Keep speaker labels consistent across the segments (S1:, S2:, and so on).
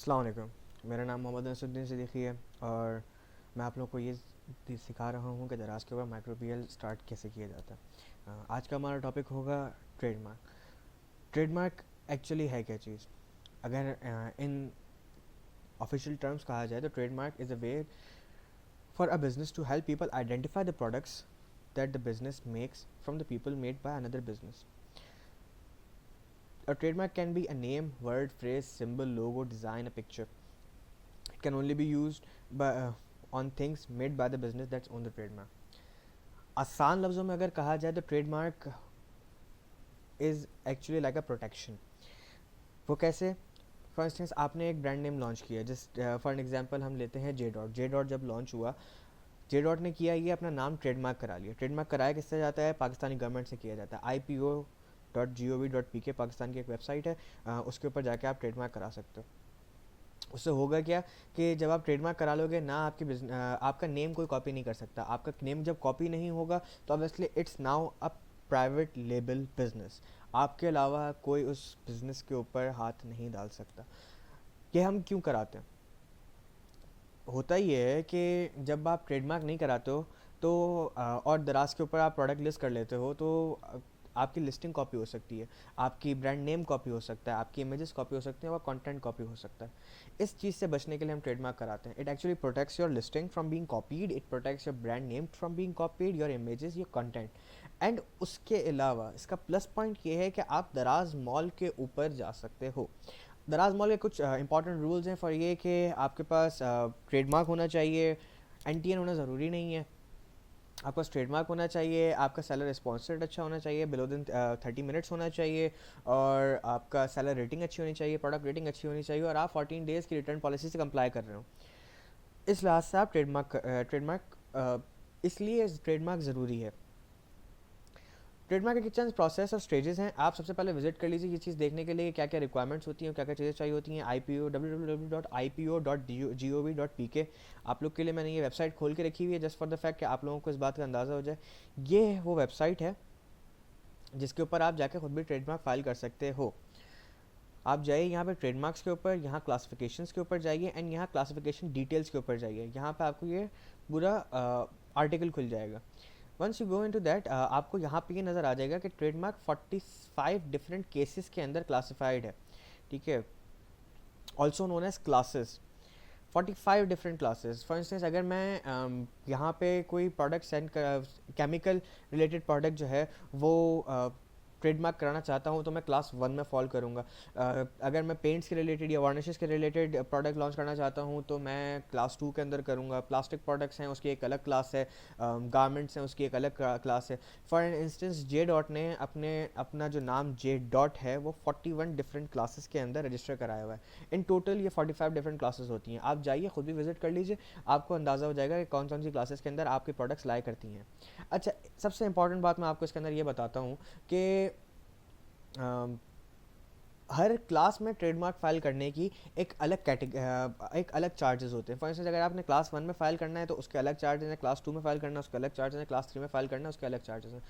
S1: अस्सलाम वालेकुम। मेरा नाम मोहम्मद नसरुद्दीन सिद्दीकी है और मैं आप लोगों को ये सिखा रहा हूँ कि दराज के ऊपर माइक्रो पीएल स्टार्ट कैसे किया जाता है। आज का हमारा टॉपिक होगा ट्रेडमार्क। ट्रेडमार्क एक्चुअली है क्या चीज़? अगर इन ऑफिशियल टर्म्स कहा जाए तो trademark is a way for a business to help people identify the products that the business makes from the people made by another business. A trademark can be a name, word, phrase, symbol, logo, design, a picture. It can only be used on things made by the business that's own the trademark. आसान लफ्ज़ों में अगर कहा जाए तो trademark is actually like a protection. वो कैसे? For instance आपने एक ब्रांड नेम लॉन्च किया, जस्ट फॉर एन एग्जांपल हम लेते हैं जे डॉट जब लॉन्च हुआ, जे डॉट ने किया ये अपना नाम ट्रेडमार्क करा लिया. ट्रेडमार्क कराया किससे जाता है? पाकिस्तानी गवर्नमेंट से किया जाता है. IPO.gov.pk पाकिस्तान की एक वेबसाइट है, उसके ऊपर जाके आप ट्रेडमार्क करा सकते हो. उससे होगा क्या कि जब आप ट्रेडमार्क करा लोगे ना, आपका नेम कोई कॉपी नहीं कर सकता. आपका नेम जब कॉपी नहीं होगा तो obviously it's now a private label business. आपके अलावा कोई उस बिजनेस के ऊपर हाथ नहीं डाल सकता. ये हम क्यों कराते हैं? होता ही है कि जब आप ट्रेडमार्क नहीं कराते हो तो और दराज के ऊपर आप प्रोडक्ट लिस्ट कर लेते हो तो आपकी लिस्टिंग कॉपी हो सकती है, आपकी ब्रांड नेम कॉपी हो सकता है, आपकी इमेजेस कॉपी हो सकती हैं और कंटेंट कॉपी हो सकता है. इस चीज़ से बचने के लिए हम ट्रेडमार्क कराते हैं. It actually protects your listing from being copied, it protects your brand name from being copied, your images, your content. And उसके अलावा इसका प्लस पॉइंट ये है कि आप दराज मॉल के ऊपर जा सकते हो. दराज मॉल के कुछ इंपॉर्टेंट रूल्स हैं फॉर ये कि आपके पास ट्रेडमार्क होना चाहिए. एनटीएन होना ज़रूरी नहीं है. आपके पास ट्रेडमार्क होना चाहिए, आपका सेलर रिस्पॉन्स रेट अच्छा होना चाहिए, बिलो दिन 30 मिनट्स होना चाहिए, और आपका सेलर रेटिंग अच्छी होनी चाहिए, प्रोडक्ट रेटिंग अच्छी होनी चाहिए, और आप 14 डेज़ की रिटर्न पॉलिसी से कंप्लाई कर रहे हो. इस लिहाज से आप इसलिए ट्रेडमार्क ज़रूरी है. ट्रेडमार्क के चंद प्रोसेस और स्टेजेस हैं. आप सबसे पहले विजिट कर लीजिए ये चीज़ देखने के लिए क्या क्या रिक्वायरमेंट्स होती हैं, क्या क्या चीज़ें चाहिए होती हैं. www.ipo.gov.pk आप लोग के लिए मैंने ये वेबसाइट खोल के रखी हुई है जस्ट फॉर द फैक्ट कि आप लोगों को इस बात का अंदाज़ा हो जाए. ये वो वेबसाइट है जिसके ऊपर आप जाके खुद भी ट्रेडमार्क फाइल कर सकते हो. आप जाइए यहाँ पे ट्रेडमार्क्स के ऊपर, यहाँ क्लासिफिकेशंस के ऊपर जाइए एंड यहाँ क्लासिफिकेशन डिटेल्स के ऊपर जाइए. यहाँ पे आपको ये पूरा आर्टिकल खुल जाएगा. Once you go into that आपको यहाँ पे ये नज़र आ जाएगा कि ट्रेडमार्क 45 डिफरेंट केसेस के अंदर क्लासिफाइड है. ठीक है, also known as classes. 45 different classes. For instance अगर मैं यहाँ पे कोई प्रोडक्ट केमिकल रिलेटेड प्रोडक्ट जो है वो ट्रेडमार्क कराना चाहता हूँ तो मैं क्लास 1 में फॉल करूँगा. अगर मैं पेंट्स के रिलेटेड या वार्निशेस के रिलेटेड प्रोडक्ट लॉन्च करना चाहता हूँ तो मैं क्लास 2 के अंदर करूँगा. प्लास्टिक प्रोडक्ट्स हैं उसकी एक अलग क्लास है, गारमेंट्स हैं उसकी एक अलग क्लास है. फॉर इंस्टेंस जे डॉट ने अपना जो नाम जे डॉट है वो 41 डिफरेंट क्लासेस के अंदर रजिस्टर कराया हुआ है. इन टोटल ये 45 डिफरेंट क्लासेस होती हैं. आप जाइए खुद भी विजिट कर लीजिए, आपको अंदाज़ा हो जाएगा कि कौन कौन सी क्लासेस के अंदर आपके प्रोडक्ट्स लाए करती हैं. अच्छा, सबसे इंपॉर्टेंट बात मैं आपको इसके अंदर ये बताता हूँ कि हर क्लास में ट्रेडमार्क फाइल करने की एक अलग चार्जेस होते हैं. फॉर इंस्टेंस अगर आपने क्लास 1 में फाइल करना है तो उसके अलग चार्जेस हैं, क्लास 2 में फाइल करना है उसके अलग चार्जेस हैं, क्लास 3 में फाइल करना है उसके अलग चार्जेस हैं.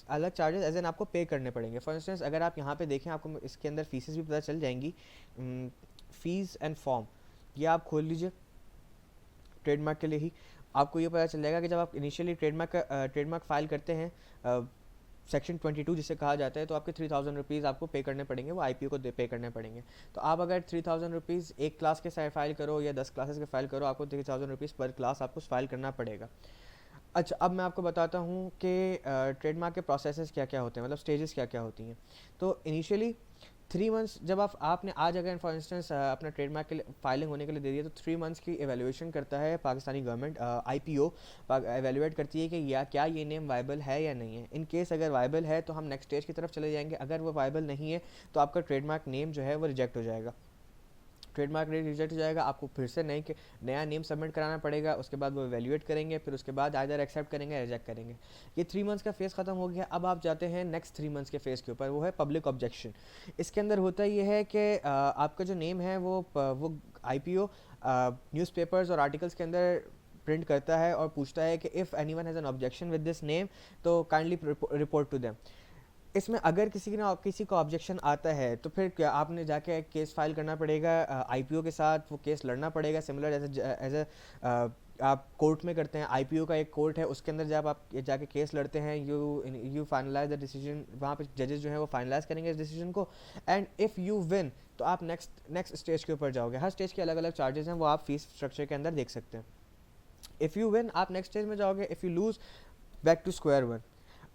S1: अलग चार्जेस एज एन आपको पे करने पड़ेंगे. फॉर इंस्टेंस अगर आप यहाँ पे देखें आपको इसके अंदर फीसेस भी पता चल जाएंगी. फीस एंड फॉर्म ये आप खोल लीजिए. ट्रेडमार्क के लिए ही आपको ये पता चल जाएगा कि जब आप इनिशियली ट्रेडमार्क फाइल करते हैं सेक्शन 22 जिसे कहा जाता है तो आपके 3000 रुपीज़ आपको पे करने पड़ेंगे, वो IPO को पे करने पड़ेंगे. तो आप अगर 3000 रुपीज़ एक क्लास के साथ फाइल करो या 10 क्लासेस के फाइल करो, आपको 3000 रुपीज़ पर क्लास आपको फाइल करना पड़ेगा. अच्छा, अब मैं आपको बताता हूँ कि ट्रेडमार्क के प्रोसेसेस क्या क्या होते हैं, मतलब स्टेजेस क्या क्या होती हैं. तो इनिशियली 3 मंथ्स जब आपने आज अगर फॉर इंस्टेंस अपना ट्रेडमार्क के लिए फाइलिंग होने के लिए दे दिया तो 3 मंथ्स की एवेल्यूएशन करता है पाकिस्तानी गवर्नमेंट. IPO एवेल्यूएट करती है कि या क्या ये नेम वाइबल है या नहीं है. इन केस अगर वाइबल है तो हम नेक्स्ट स्टेज की तरफ चले जाएंगे. अगर वो वाइबल नहीं है तो आपका ट्रेडमार्क नेम जो है वो रिजेक्ट हो जाएगा. ट्रेडमार्क रेट रिजेक्ट हो जाएगा, आपको फिर से नया नेम सबमिट कराना पड़ेगा. उसके बाद वो एवेल्यूएट करेंगे, फिर उसके बाद आइदर एक्सेप्ट करेंगे या रिजेक्ट करेंगे. ये 3 मंथ्स का फेज़ ख़त्म हो गया. अब आप जाते हैं नेक्स्ट 3 मंथ्स के फेज़ के ऊपर, वो है पब्लिक ऑब्जेक्शन. इसके अंदर होता ये है कि आपका जो नेम है वो IPO न्यूज़पेपर्स और आर्टिकल्स के अंदर प्रिंट करता है और पूछता है कि if anyone has an objection with this name तो काइंडली रिपोर्ट टू देम. इसमें अगर किसी को ऑब्जेक्शन आता है तो फिर क्या आपने जाके केस फाइल करना पड़ेगा आईपीओ के साथ, वो केस लड़ना पड़ेगा सिमिलर एज ए आप कोर्ट में करते हैं। आईपीओ का एक कोर्ट है, उसके अंदर जब आप जाके केस लड़ते हैं, यू फाइनलाइज द डिसीजन, वहाँ पे जजेस जो है वो फाइनलाइज करेंगे इस डिसीजन को, एंड इफ़ यू विन तो आप नेक्स्ट स्टेज के ऊपर जाओगे। हर स्टेज के अलग अलग चार्जेस हैं, वो आप फीस स्ट्रक्चर के अंदर देख सकते हैं। इफ़ यू विन आप नेक्स्ट स्टेज में जाओगे, if you lose back to square one.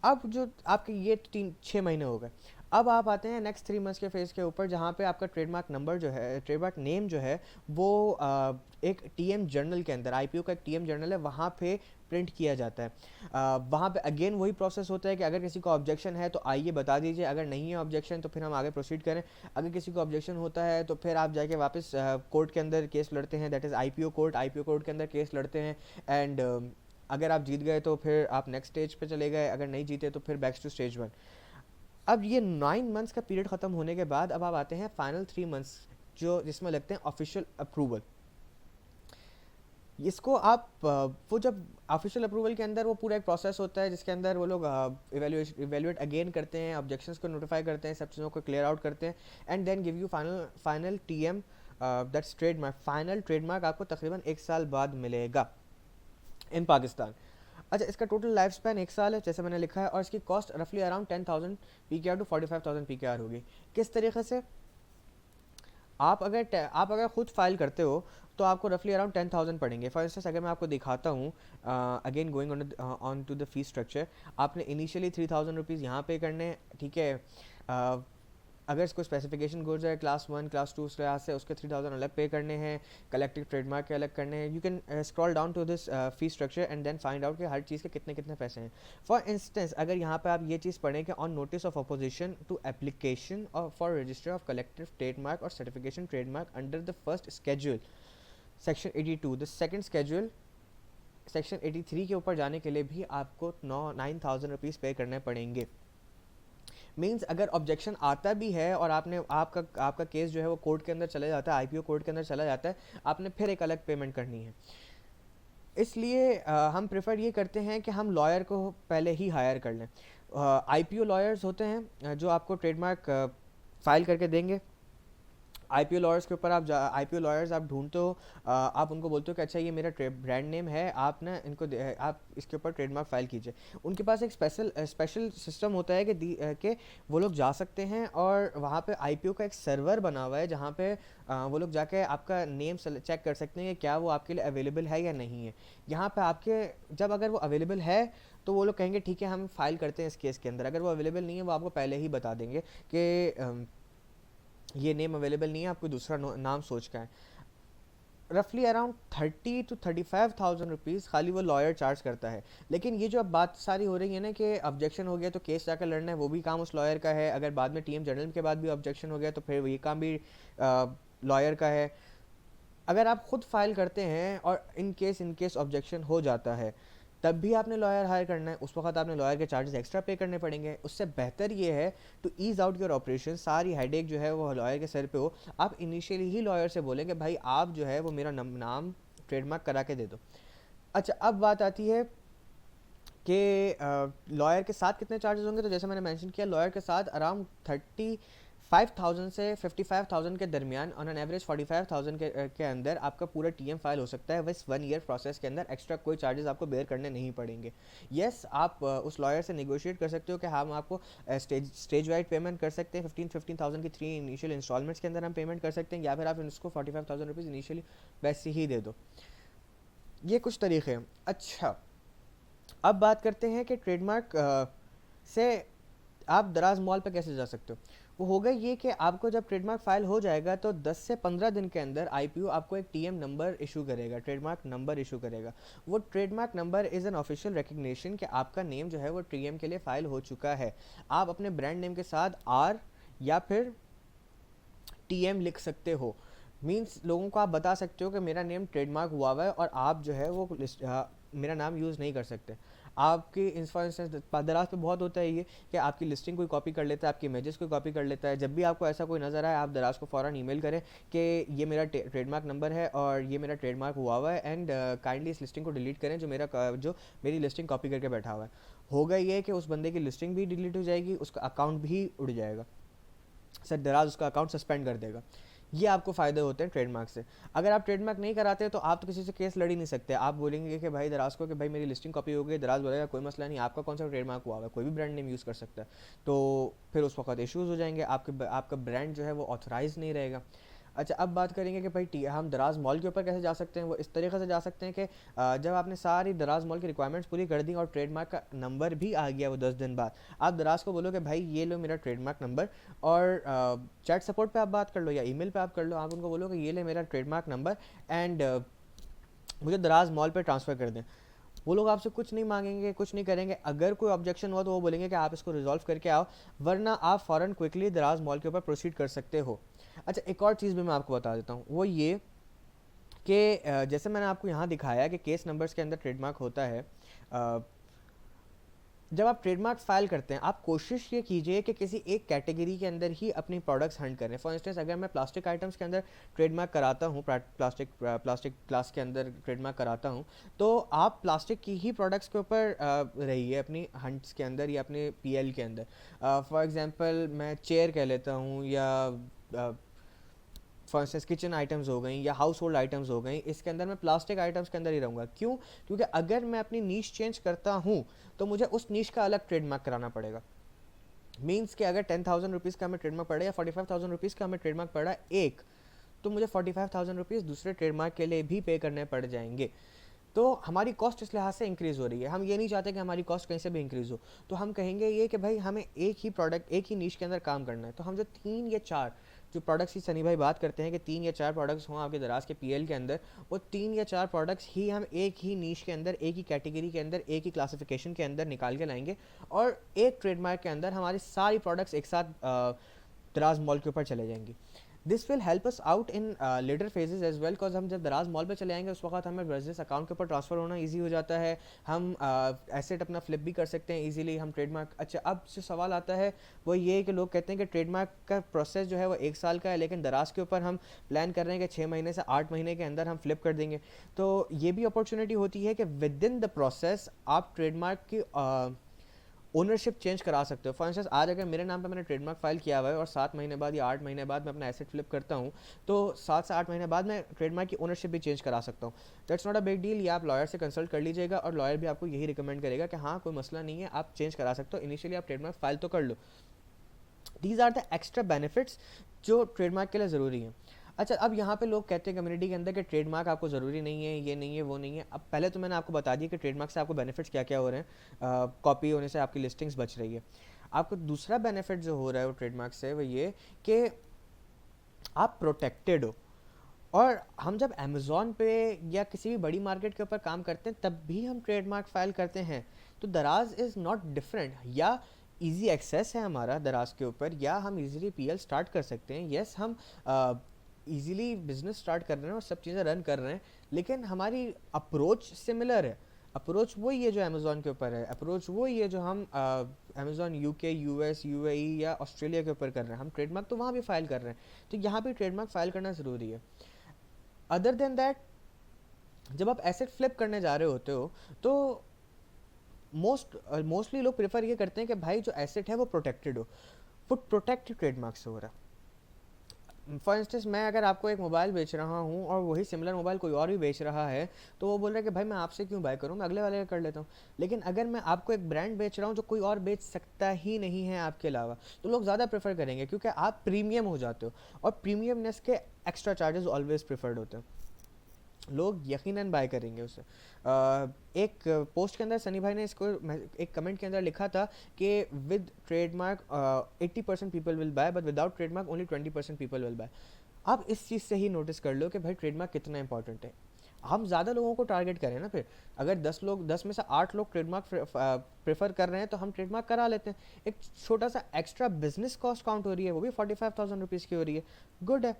S1: अब जो आपके ये 3-6 महीने हो गए, अब आप आते हैं नेक्स्ट 3 मंथ्स के फेज़ के ऊपर, जहाँ पे आपका ट्रेडमार्क नंबर जो है, ट्रेडमार्क नेम जो है वो एक टीएम जर्नल के अंदर, आईपीओ का एक टीएम जर्नल है, वहाँ पे प्रिंट किया जाता है। वहाँ पे अगेन वही प्रोसेस होता है कि अगर किसी को ऑब्जेक्शन है तो आइए बता दीजिए, अगर नहीं है ऑब्जेक्शन तो फिर हम आगे प्रोसीड करें। अगर किसी को ऑब्जेक्शन होता है तो फिर आप जाके वापस कोर्ट के अंदर केस लड़ते हैं, दैट इज़ आईपीओ कोर्ट के अंदर केस लड़ते हैं। एंड अगर आप जीत गए तो फिर आप नेक्स्ट स्टेज पे चले गए, अगर नहीं जीते तो फिर बैक टू स्टेज वन। अब ये 9 मंथ्स का पीरियड ख़त्म होने के बाद अब आप आते हैं फाइनल 3 मंथ्स, जो जिसमें लगते हैं ऑफिशियल अप्रूवल। इसको आप वो जब ऑफिशियल अप्रूवल के अंदर वो पूरा एक प्रोसेस होता है जिसके अंदर वो लोग इवेल्युएट अगेन करते हैं, ऑब्जेक्शंस को नोटिफाई करते हैं, सब चीज़ों को क्लियर आउट करते हैं, and then give you final TM, that's trademark. Final trademark आपको तकरीबन 1 साल बाद मिलेगा इन पाकिस्तान। अच्छा, इसका टोटल लाइफ स्पैन 1 साल है जैसे मैंने लिखा है, और इसकी कॉस्ट रफली अराउंड 10,000 PKR टू 45,000 PKR होगी। किस तरीके से? आप अगर खुद फाइल करते हो तो आपको रफली अराउंड 10,000 पड़ेंगे। फॉर इंस्टेंस अगर मैं आपको दिखाता हूँ, again going on to the fees structure, आपने इनिशियली 3,000 रुपीज़ यहाँ पे करने हैं, ठीक है। अगर इसको स्पेसिफिकेशन गुड्स है क्लास 1 क्लास 2 उस लिहाज से उसके 3,000 अलग पे करने हैं, कलेक्टिव ट्रेडमार्क के अलग करने हैं। You can scroll down to this fee structure and then find out कि हर चीज़ के कितने कितने पैसे हैं। फॉर इंस्टेंस अगर यहाँ पे आप ये चीज़ पढ़ें कि on notice of opposition to application for register of collective trademark और certification trademark under the first schedule section 82, the second schedule section 83 के ऊपर जाने के लिए भी आपको 9,000 रुपीज़ पे करने पड़ेंगे। मीन्स अगर ऑब्जेक्शन आता भी है और आपका केस जो है वो कोर्ट के अंदर चला जाता है, आईपीओ कोर्ट के अंदर चला जाता है, आपने फिर एक अलग पेमेंट करनी है। इसलिए हम प्रेफर ये करते हैं कि हम लॉयर को पहले ही हायर कर लें। आईपीओ लॉयर्स होते हैं जो आपको ट्रेडमार्क फाइल करके देंगे। आईपीओ लॉयर्स के ऊपर आईपीओ लॉयर्स आप ढूंढते हो, आप उनको बोलते हो कि अच्छा ये मेरा ब्रांड नेम है, आप ना आप इसके ऊपर ट्रेडमार्क फाइल कीजिए। उनके पास एक स्पेशल सिस्टम होता है कि वो लोग जा सकते हैं और वहाँ पे आईपीओ का एक सर्वर बना हुआ है जहाँ पे वो लोग जाके आपका नेम चेक कर सकते हैं कि क्या वो आपके लिए अवेलेबल है या नहीं है। यहाँ पे जब अगर वो अवेलेबल है तो वो लोग कहेंगे ठीक है हम फाइल करते हैं इस केस के अंदर। अगर वो अवेलेबल नहीं है वो आपको पहले ही बता देंगे कि ये नेम अवेलेबल नहीं है, आपको दूसरा नाम सोच का है। रफली अराउंड 30,000 to 35,000 रुपीज़ खाली वो लॉयर चार्ज करता है। लेकिन ये जो अब बात सारी हो रही है ना कि ऑब्जेक्शन हो गया तो केस जाकर लड़ना है, वो भी काम उस लॉयर का है। अगर बाद में टीएम जनरल के बाद भी ऑब्जेक्शन हो गया तो फिर ये काम भी लॉयर का है। अगर आप खुद फाइल करते हैं और इन केस ऑब्जेक्शन हो जाता है तब भी आपने लॉयर हायर करना है, उस वक्त आपने लॉयर के चार्जेस एक्स्ट्रा पे करने पड़ेंगे। उससे बेहतर ये है to ease out your operation, सारी हेडेक जो है वो लॉयर के सर पे हो, आप इनिशियली ही लॉयर से बोलेंगे भाई आप जो है वो मेरा नाम ट्रेडमार्क करा के दे दो। अच्छा, अब बात आती है कि लॉयर के साथ कितने चार्जेस होंगे। तो जैसे मैंने मेंशन किया, लॉयर के साथ अराउंड 35,000 से 55,000 के दरमियान, ऑन एन एवरेज 45,000 के अंदर आपका पूरा टीएम फाइल हो सकता है बस 1 ईयर प्रोसेस के अंदर। एक्स्ट्रा कोई चार्जेस आपको बेयर करने नहीं पड़ेंगे। यस, आप उस लॉयर से नेगोशिएट कर सकते हो कि हम आपको स्टेज वाइड पेमेंट कर सकते हैं। 15,000 की 3 इनिशियल इंस्टॉलमेंट्स के अंदर हम पेमेंट कर सकते हैं, या फिर आप इसको 45,000 रुपीज़ इनिशियली वैसे ही दे दो। ये कुछ तरीके हैं। अच्छा, अब बात करते हैं कि ट्रेडमार्क से आप दराज मॉल पे कैसे जा सकते हो। वो होगा ये कि आपको जब ट्रेडमार्क फाइल हो जाएगा तो 10 से 15 दिन के अंदर आईपीओ आपको एक टीएम नंबर इशू करेगा, ट्रेडमार्क नंबर इशू करेगा। वो trademark number is an official recognition कि आपका नेम जो है वो टीएम के लिए फ़ाइल हो चुका है। आप अपने ब्रांड नेम के साथ आर या फिर टीएम लिख सकते हो। मीन्स लोगों को आप बता सकते हो कि मेरा नेम ट्रेडमार्क हुआ हुआ है और आप जो है वो मेरा नाम यूज़ नहीं कर सकते। आपकी इंस्टेंस दराज पे बहुत होता है ये कि आपकी लिस्टिंग कोई कॉपी कर लेता है, आपकी इमेजेस कोई कॉपी कर लेता है। जब भी आपको ऐसा कोई नज़र आए आप दराज को फ़ौरन ईमेल करें कि ये मेरा ट्रेडमार्क नंबर है और ये मेरा ट्रेडमार्क हुआ हुआ है, एंड काइंडली इस लिस्टिंग को डिलीट करें जो मेरी लिस्टिंग कॉपी करके बैठा हुआ है। होगा ये कि उस बंदे की लिस्टिंग भी डिलीट हो जाएगी, उसका अकाउंट भी उड़ जाएगा, सर दराज उसका अकाउंट सस्पेंड कर देगा। ये आपको फ़ायदे होते हैं ट्रेडमार्क से। अगर आप ट्रेडमार्क नहीं कराते तो आप तो किसी से केस लड़ ही नहीं सकते। आप बोलेंगे कि भाई दराज को कि भाई मेरी लिस्टिंग कॉपी हो गई, दराज बोलेगा कोई मसला नहीं, आपका कौन सा ट्रेडमार्क हुआ है, कोई भी ब्रांड नेम यूज़ कर सकता है। तो फिर उस वक्त इश्यूज़ हो जाएंगे, आपका ब्रांड जो है वो ऑथराइज नहीं रहेगा। अच्छा, अब बात करेंगे कि भाई हम दराज मॉल के ऊपर कैसे जा सकते हैं। वो इस तरीके से जा सकते हैं कि जब आपने सारी दराज मॉल की रिक्वायरमेंट्स पूरी कर दी और ट्रेडमार्क का नंबर भी आ गया वो 10 दिन बाद, आप दराज को बोलो कि भाई ये लो मेरा ट्रेडमार्क नंबर, और चैट सपोर्ट पे आप बात कर लो या ईमेल पे आप कर लो, आप उनको बोलो कि ये ले मेरा ट्रेडमार्क नंबर एंड मुझे दराज मॉल पे ट्रांसफ़र कर दें। वो लोग आपसे कुछ नहीं मांगेंगे, कुछ नहीं करेंगे। अगर कोई ऑब्जेक्शन हुआ तो वो बोलेंगे कि आप इसको रिजॉल्व करके आओ, वरना आप फ़ौरन क्विकली दराज मॉल के ऊपर प्रोसीड कर सकते हो। अच्छा, एक और चीज़ भी मैं आपको बता देता हूँ, वो ये कि जैसे मैंने आपको यहाँ दिखाया कि केस नंबर्स के अंदर ट्रेडमार्क होता है। जब आप ट्रेडमार्क फाइल करते हैं, आप कोशिश ये कीजिए कि किसी एक कैटेगरी के अंदर ही अपनी प्रोडक्ट्स हंट करें। फॉर इंस्टेंस, अगर मैं प्लास्टिक आइटम्स के अंदर ट्रेडमार्क कराता हूँ, प्लास्टिक क्लास के अंदर ट्रेडमार्क कराता हूँ, तो आप प्लास्टिक की ही प्रोडक्ट्स के ऊपर रहिए अपनी हंट्स के अंदर या अपने पीएल के अंदर। फॉर एग्जांपल मैं चेयर कह लेता हूँ, या फॉर इंस्टेंस किचन आइटम्स हो गई या हाउस होल्ड आइटम्स हो गई, इसके अंदर मैं प्लास्टिक आइटम्स के अंदर ही रहूँगा। क्यों? क्योंकि अगर मैं अपनी नीश चेंज करता हूँ तो मुझे उस नीश का अलग ट्रेडमार्क कराना पड़ेगा। मीन्स कि अगर 10,000 रुपीज़ का हमें ट्रेडमार्क पड़ा या 45,000 रुपीज़ का हमें ट्रेडमार्क पड़ा एक, तो मुझे 45,000 रुपीज़ दूसरे ट्रेडमार्क के लिए भी पे करने पड़ जाएंगे। तो हमारी कॉस्ट इस लिहाज से इंक्रीज़ हो रही है। हम ये नहीं चाहते कि हमारी कॉस्ट कहीं से भी इंक्रीज़ हो। तो हम कहेंगे ये कि भाई हमें एक ही प्रोडक्ट, एक ही नीश के अंदर काम करना है। तो हम जो 3 या 4 जो प्रोडक्ट्स की सनी भाई बात करते हैं कि 3 या 4 प्रोडक्ट्स हों आपके दराज के पीएल के अंदर, वो 3 या 4 प्रोडक्ट्स ही हम एक ही नीश के अंदर, एक ही कैटेगरी के अंदर, एक ही क्लासिफिकेशन के अंदर निकाल के लाएंगे, और एक ट्रेडमार्क के अंदर हमारी सारी प्रोडक्ट्स एक साथ दराज मॉल के ऊपर चले जाएंगी। This will help us out in later phases as well, because हम जब दराज मॉल पे चले आएंगे उस वक्त हमें बिजनेस अकाउंट के ऊपर ट्रांसफर होना ईजी हो जाता है। हम एसेट अपना फ्लिप भी कर सकते हैं ईजिली, हम ट्रेडमार्क। अच्छा, अब जो सवाल आता है वो ये है कि लोग कहते हैं कि ट्रेडमार्क का प्रोसेस जो है वो 1 साल का है, लेकिन दराज के ऊपर हम प्लान कर रहे हैं कि 6 महीने से 8 महीने के अंदर हम फ्लिप कर देंगे। तो ये भी अपॉर्चुनिटी होती है कि विद इन द प्रोसेस आप ट्रेडमार्क की ओनरशिप चेंज करा सकते हो। फॉर इंस्टेंस, आज अगर मेरे नाम पे मैंने ट्रेडमार्क फाइल किया हुआ है और 7 महीने बाद या 8 महीने बाद मैं अपना एसेट फ्लिप करता हूँ, तो 7 से 8 महीने बाद मैं ट्रेडमार्क की ओनरशिप भी चेंज करा सकता हूँ। That's not a big deal. ये आप लॉयर से कंसल्ट कर लीजिएगा और लॉयर भी आपको यही रिकमेंड करेगा कि हाँ कोई मसला नहीं है, आप चेंज करा सकते हो। इनिशियली आप ट्रेडमार्क फाइल तो कर लो। These are the extra benefits जो ट्रेडमार्क के लिए ज़रूरी हैं। अच्छा, अब यहाँ पे लोग कहते हैं कम्युनिटी के अंदर कि ट्रेडमार्क आपको ज़रूरी नहीं है, ये नहीं है, वो नहीं है। अब पहले तो मैंने आपको बता दिया कि ट्रेडमार्क से आपको बेनिफिट्स क्या क्या हो रहे हैं। कॉपी होने से आपकी लिस्टिंग्स बच रही है। आपको दूसरा बेनिफिट जो हो रहा है वो ट्रेडमार्क से वो ये कि आप प्रोटेक्टेड हो। और हम जब अमेज़ॉन पे या किसी भी बड़ी मार्केट के ऊपर काम करते हैं तब भी हम ट्रेडमार्क फाइल करते हैं। तो दराज इज़ नॉट डिफरेंट। या इजी एक्सेस है हमारा दराज के ऊपर, या हम इजीली पीएल स्टार्ट कर सकते हैं। यस, हम इजीली बिजनेस स्टार्ट कर रहे हैं और सब चीज़ें रन कर रहे हैं, लेकिन हमारी अप्रोच सिमिलर है। अप्रोच वही है जो अमेज़ॉन के ऊपर है, अप्रोच वही है जो हम अमेज़ॉन यूके, यूएस, यूएई या ऑस्ट्रेलिया के ऊपर कर रहे हैं। हम ट्रेडमार्क तो वहाँ भी फाइल कर रहे हैं, तो यहाँ भी ट्रेडमार्क फाइल करना ज़रूरी है। अदर देन दैट, जब आप एसेट फ्लिप करने जा रहे होते हो तो मोस्टली लोग प्रेफर ये करते हैं कि भाई जो एसेट है वो प्रोटेक्टेड हो। वो प्रोटेक्ट ट्रेडमार्क से हो रहा है। फॉर इंस्टेंस, मैं अगर आपको एक मोबाइल बेच रहा हूँ और वही सिमिलर मोबाइल कोई और भी बेच रहा है, तो वो बोल रहा है कि भाई मैं आपसे क्यों बाय करूँ, मैं अगले वाले का कर लेता हूँ। लेकिन अगर मैं आपको एक ब्रांड बेच रहा हूँ जो कोई और बेच सकता ही नहीं है आपके अलावा, तो लोग ज़्यादा प्रेफर करेंगे क्योंकि आप प्रीमियम हो जाते हो, और प्रीमियमनेस के एक्स्ट्रा चार्जेस ऑलवेज प्रेफर्ड होते हैं। लोग यकीनन बाय करेंगे उसे। एक पोस्ट के अंदर सनी भाई ने इसको एक कमेंट के अंदर लिखा था कि with trademark 80% people will buy, but without trademark only 20% people will buy. आप इस चीज़ से ही नोटिस कर लो कि भाई ट्रेडमार्क कितना इंपॉर्टेंट है। हम ज़्यादा लोगों को टारगेट करें ना, फिर अगर 10 में से 8 लोग ट्रेडमार्क प्रेफर कर रहे हैं तो हम ट्रेडमार्क करा लेते हैं। एक छोटा सा एक्स्ट्रा बिजनेस कॉस्ट काउंट हो रही है, वो भी 45,000 रुपीज़ की हो रही है, गुड है।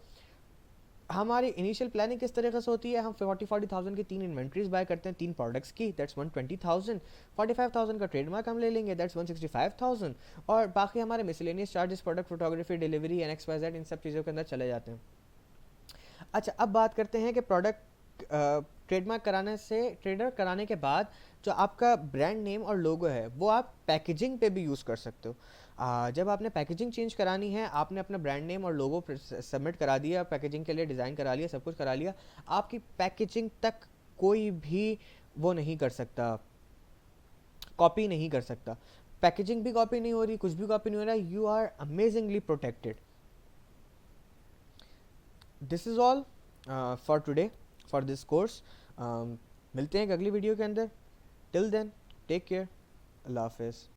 S1: हमारी इनिशियल प्लानिंग किस तरीके से होती है, हम 40,000 की 3 इन्वेंट्रीज बाय करते हैं 3 प्रोडक्ट्स की, दैट्स 120,000। 45,000 का ट्रेडमार्क हम ले लेंगे, दैट्स 165,000, और बाकी हमारे miscellaneous charges, product photography, delivery and XYZ इन सब चीज़ों के अंदर चले जाते हैं। अच्छा, अब बात करते हैं कि प्रोडक्ट ट्रेडमार्क कराने के बाद जो आपका ब्रांड नेम और लोगो है वो आप पैकेजिंग पे भी यूज़ कर सकते हो। जब आपने पैकेजिंग चेंज करानी है, आपने अपना ब्रांड नेम और लोगो सबमिट करा दिया, पैकेजिंग के लिए डिज़ाइन करा लिया, सब कुछ करा लिया, आपकी पैकेजिंग तक कोई भी वो नहीं कर सकता, कॉपी नहीं कर सकता। पैकेजिंग भी कॉपी नहीं हो रही, कुछ भी कॉपी नहीं हो रहा, you are amazingly protected. This is all for today for this course. मिलते हैं एक अगली वीडियो के अंदर। टिल देन टेक केयर, अल्लाह हाफिज़।